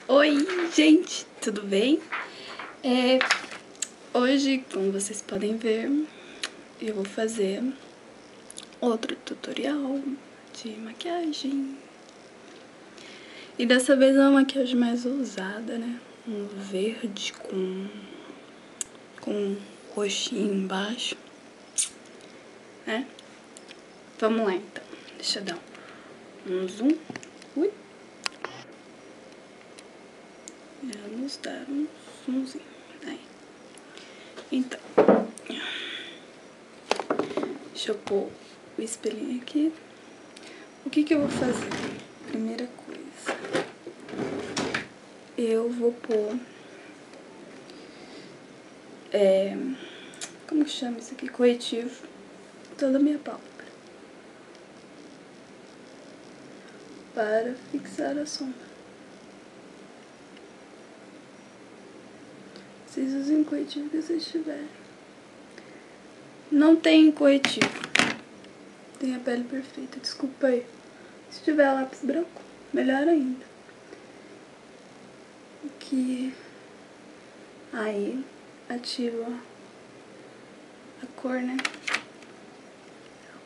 Oi, gente, tudo bem? Hoje, como vocês podem ver, eu vou fazer outro tutorial de maquiagem. E dessa vez é uma maquiagem mais ousada, né? Um verde com roxinho embaixo, né? Vamos lá, então. Deixa eu dar um zoom. Ui. Vamos dar um zoomzinho. Aí. Então, deixa eu pôr o espelhinho aqui. O que eu vou fazer? Primeira coisa, eu vou pôr, como que chama isso aqui? Corretivo, toda a minha pálpebra, para fixar a sombra. Vocês usem o corretivo que vocês tiverem. Não tem corretivo, tem a pele perfeita, desculpa aí. Se tiver lápis branco, melhor ainda. Que aí ativa a cor, né?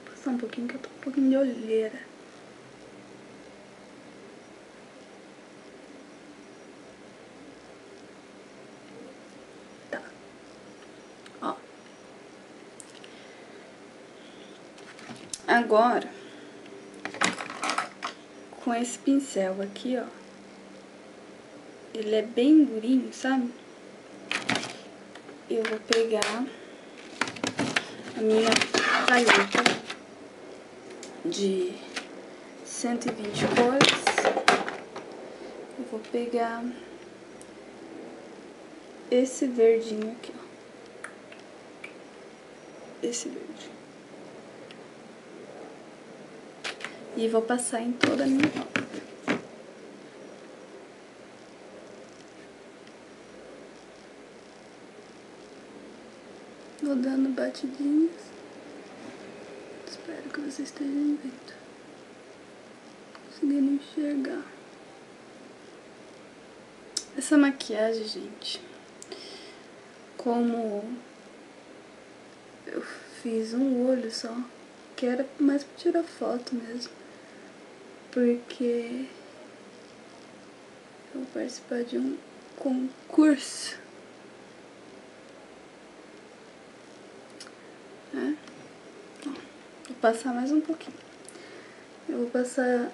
Vou passar um pouquinho, que eu tô com um pouquinho de olheira. Tá. Ó. Agora, com esse pincel aqui, ó. Ele é bem durinho, sabe? Eu vou pegar a minha paleta de 120 cores. Eu vou pegar esse verdinho aqui, ó. Esse verde. E vou passar em toda a minha pálpebra. Vou dando batidinhas. Espero que vocês estejam vendo. Conseguindo enxergar. Essa maquiagem, gente, como eu fiz um olho só, que era mais pra tirar foto mesmo, porque eu vou participar de um concurso, né? Vou passar mais um pouquinho. Eu vou passar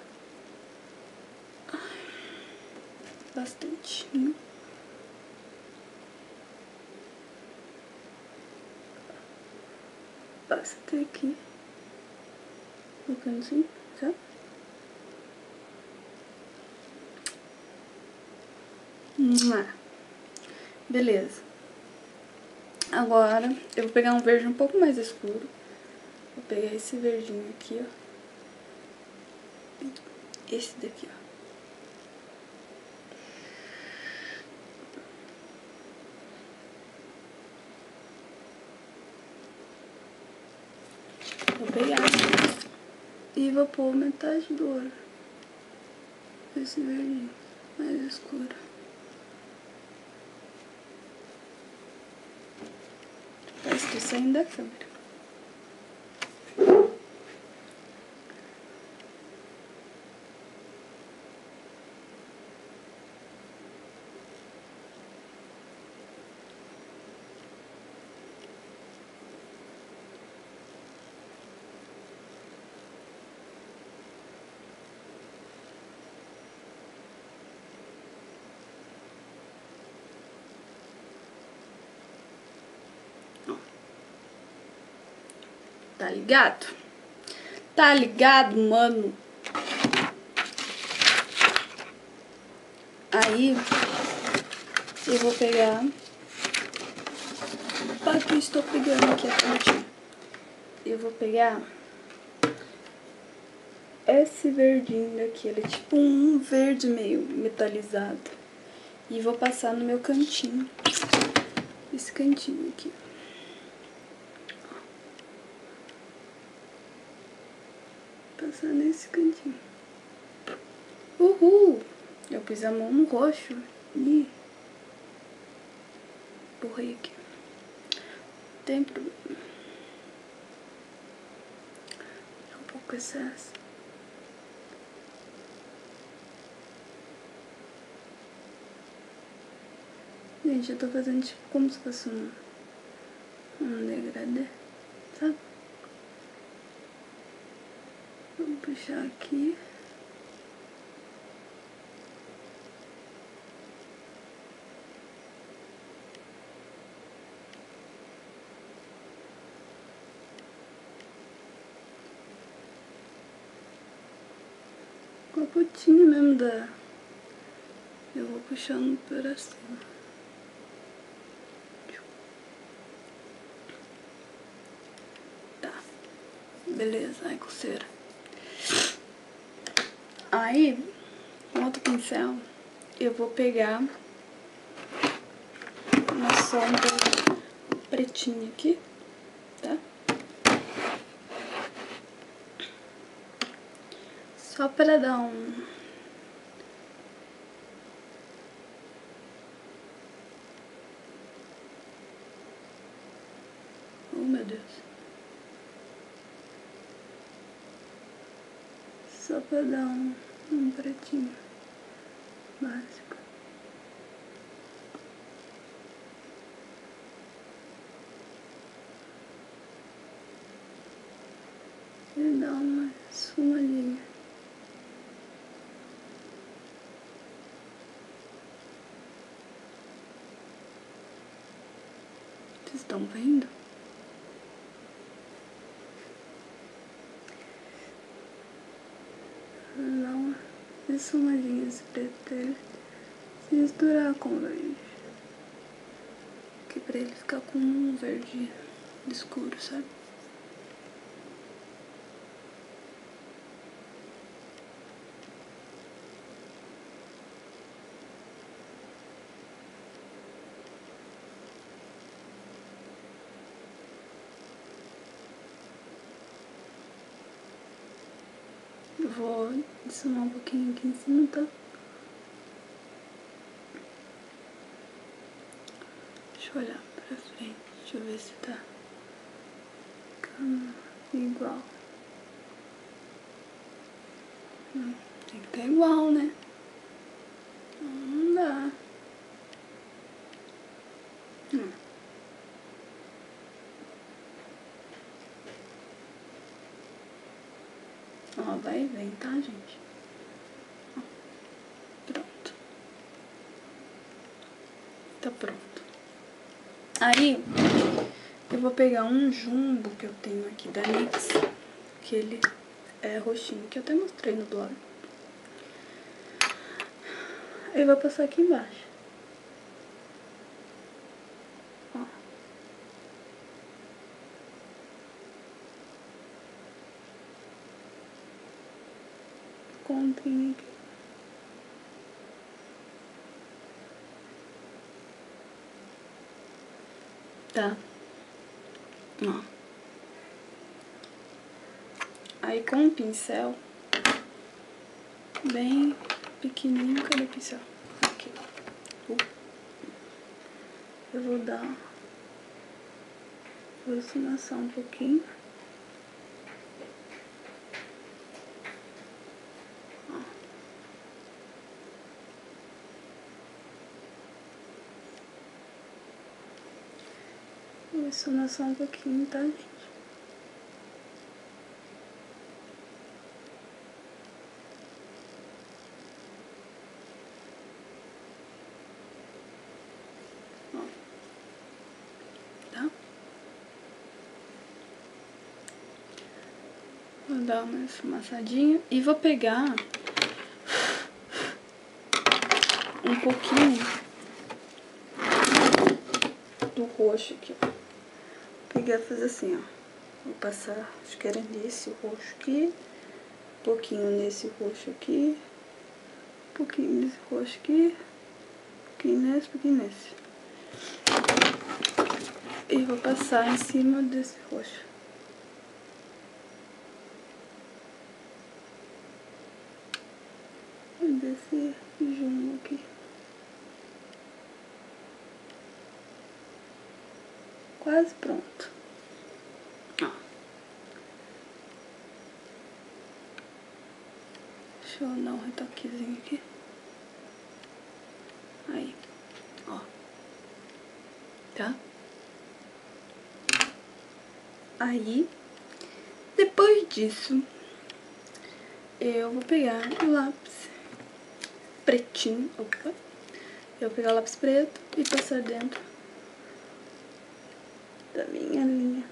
bastante. Passa até aqui. No cantinho, tá? Beleza. Agora, eu vou pegar um verde um pouco mais escuro. Vou pegar esse verdinho aqui, ó. Esse daqui, ó. Vou pegar e vou pôr metade do olho. Esse verdinho mais escuro. Parece que tô saindo da câmera. Tá ligado? Tá ligado, mano? Aí, eu vou pegar... Para que eu estou pegando aqui a pontinha. Eu vou pegar esse verdinho daqui. Ele é tipo um verde meio metalizado. E vou passar no meu cantinho. Esse cantinho aqui. Passar nesse cantinho. Uhul! Eu pus a mão no roxo e borrei aqui. Tem problema. Um pouco excesso. Gente, eu tô fazendo tipo como se fosse um degradê, sabe? Vou puxar aqui. Com a pontinha mesmo da... Eu vou puxando para cima. Tá. Beleza, ai coceira. Aí, com outro pincel, eu vou pegar uma sombra pretinha aqui, tá? Só pra dar um... Oh, meu Deus. Só pra dar um pretinho básico. E dar uma esfumadinha. Vocês estão vendo? Dar uma esfumadinha esse preto dele. Se misturar com o verde. Que pra ele ficar com um verde escuro, sabe? Vou adicionar um pouquinho aqui em cima, tá? Deixa eu olhar pra frente, deixa eu ver se tá ficando igual. Tem que estar igual, né? Não dá. Ó, vai e vem, tá, gente? Ó, pronto. Tá pronto. Aí, eu vou pegar um jumbo que eu tenho aqui da NYX, que ele é roxinho, que eu até mostrei no blog. Eu vou passar aqui embaixo. Ó. Comprem aqui. Tá. Ó. Aí com o pincel bem pequenininho, cadê o pincel? Aqui. Eu vou dar... Vou esfumaçar um pouquinho. Ó. Vou esfumaçar um pouquinho, tá, gente? Vou dar uma esfumaçadinha e vou pegar um pouquinho do roxo aqui, ó. Pegar e fazer assim, ó. Vou passar, acho que era nesse roxo aqui, um pouquinho nesse roxo aqui, um pouquinho nesse roxo aqui, um pouquinho nesse, um pouquinho nesse. E vou passar em cima desse roxo. Desse ser junho aqui. Quase pronto. Ó. Deixa eu dar um retoquezinho aqui. Aí, ó. Tá? Aí, depois disso, eu vou pegar o lápis pretinho. Opa! Eu vou pegar o lápis preto e passar dentro da minha linha.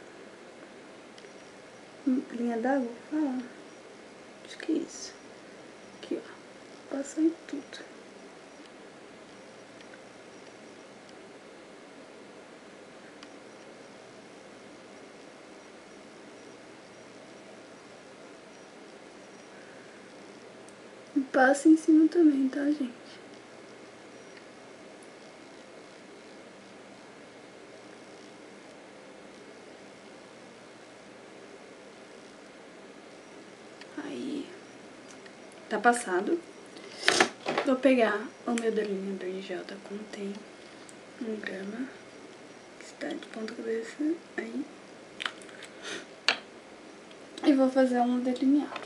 Linha d'água? Ah, acho que é isso. Aqui, ó. Passar em tudo. E passa em cima também, tá, gente? Aí, tá passado. Vou pegar o meu delineador em gel da Contém, 1 grama, que está de ponta cabeça, aí. E vou fazer um delineado.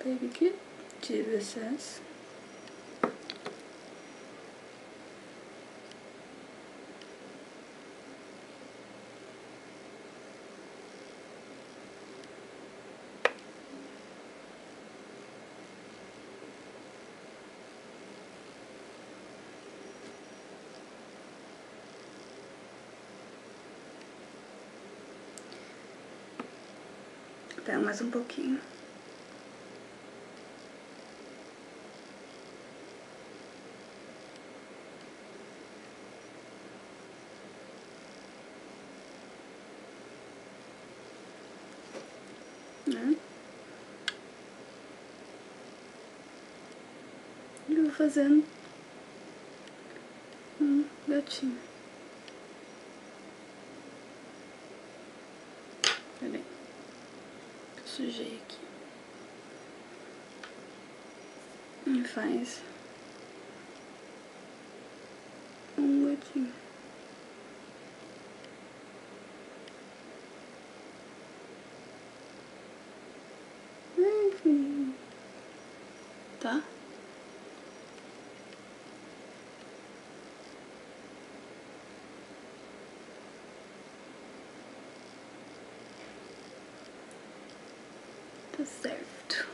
Pego aqui, tiro o excesso. Pego mais um pouquinho. Né? E vou fazendo um gatinho. Peraí. Sujei aqui. E faz um gatinho. Enfim. Tá? Tá certo.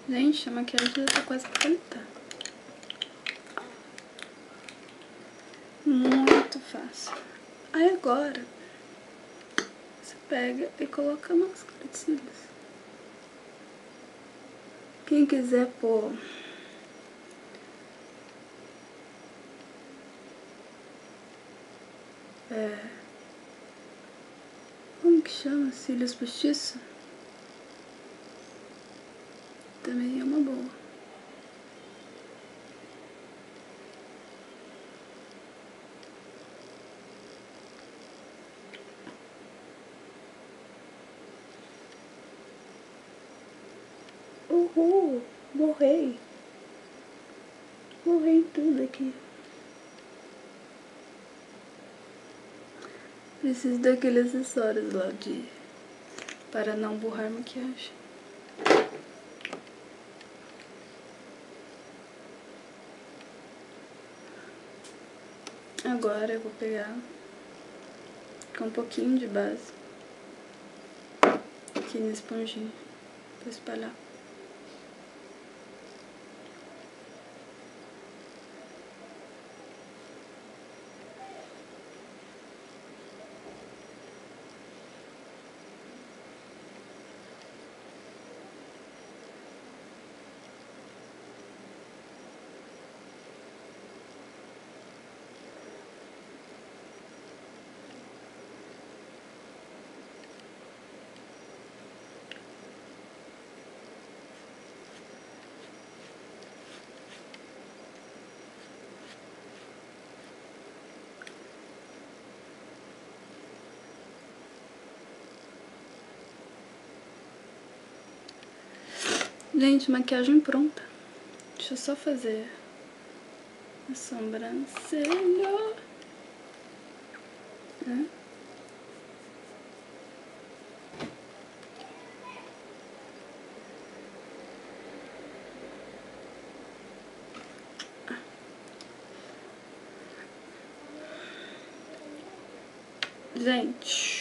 Gente, a maquiagem já tá quase pronta. Muito fácil. Aí agora, você pega e coloca a máscara de cílios. Quem quiser pôr como que chama? Cílios postiço? Também é uma boa. Uhul! Borrei! Borrei tudo aqui. Preciso daquele acessórios lá para não borrar a maquiagem. Agora eu vou pegar com um pouquinho de base aqui na esponjinha para espalhar. Gente, maquiagem pronta. Deixa eu só fazer a sobrancelha. Gente,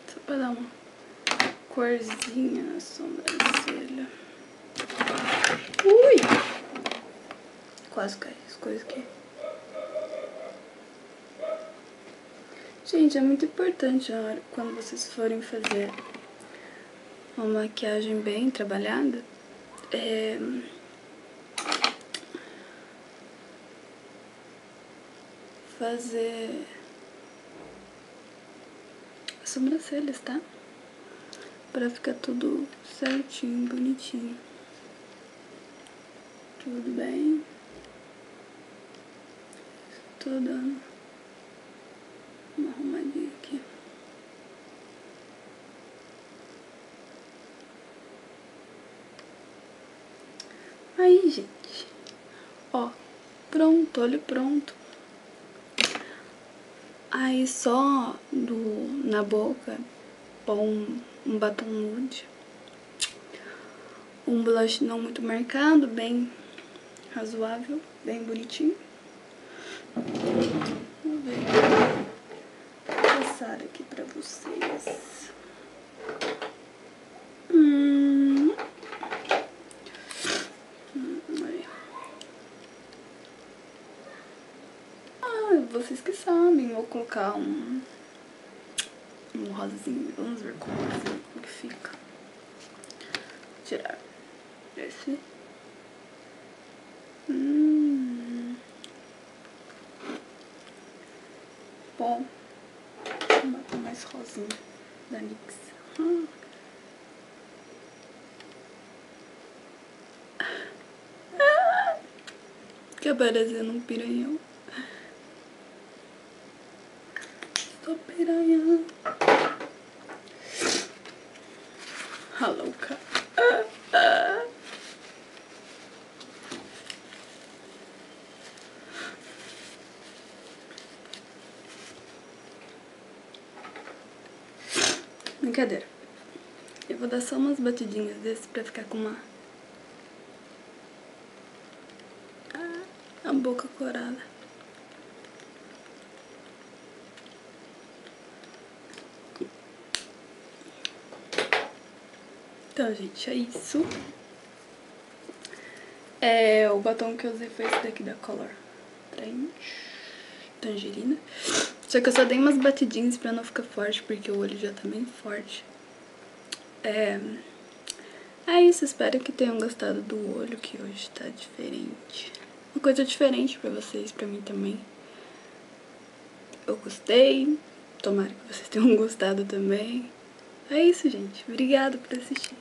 só pra dar uma corzinha na sobrancelha. Ui! Quase caiu as coisas aqui. Gente, é muito importante quando vocês forem fazer uma maquiagem bem trabalhada, fazer as sobrancelhas, tá? Pra ficar tudo certinho, bonitinho. Tudo bem? Tô dando uma arrumadinha aqui. Aí, gente, ó, pronto, olho pronto. Aí só na boca, pôr um batom nude, um blush não muito marcado, bem razoável, bem bonitinho. Vamos ver. Vou passar aqui pra vocês. Vocês que sabem, vou colocar um rosinho. Vamos ver como que fica. Vou tirar esse. Bom, vou botar mais rosinha da NYX. Fica parecendo um piranhão. Tô piranhão. A louca. Brincadeira. Eu vou dar só umas batidinhas desse pra ficar com a boca corada. Então, gente, é isso. O batom que eu usei foi esse daqui da Color Tangerina. Só que eu só dei umas batidinhas pra não ficar forte, porque o olho já tá bem forte. É isso, espero que tenham gostado do olho, que hoje tá diferente. Uma coisa diferente pra vocês, pra mim também. Eu gostei, tomara que vocês tenham gostado também. É isso, gente. Obrigada por assistir.